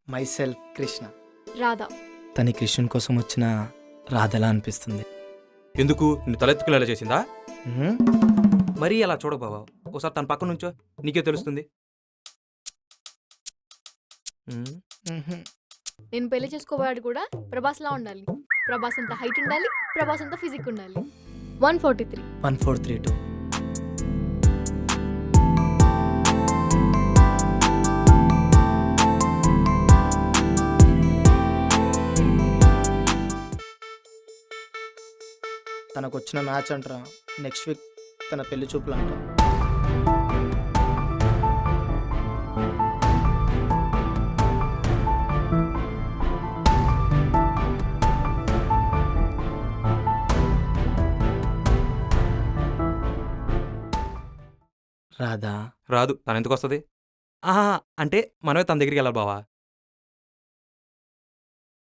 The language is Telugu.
My self Krishna. రాధా. తని కృష్ణుని కోసం వచ్చిన రాధలా అనిపిస్తుంది. ఎందుకు నిన్ను తలెత్తుకునేలా చేసిందా? మ్మ్. మరీ అలా చూడకు బావా, ఒకసారి తన పక్క నుంచో, నీకే తెలుస్తుంది. ఉమ్, మ్హూ. నేను పెళ్లి చేసుకోవాడు కూడా ప్రభాస్ లా ఉండాలి. ప్రభాస్ అంత హైట్ ఉండాలి, ప్రభాస్ అంత ఫిజిక్ ఉండాలి. 143. 1432. తనకు వచ్చిన మ్యాచ్ అంటారా, నెక్స్ట్ వీక్ తన పెళ్లి చూపులు అంట. రాధా రాదు. తను ఎందుకు వస్తుంది? ఆహా, అంటే మనమే తన దగ్గరికి వెళ్ళాలి బావా.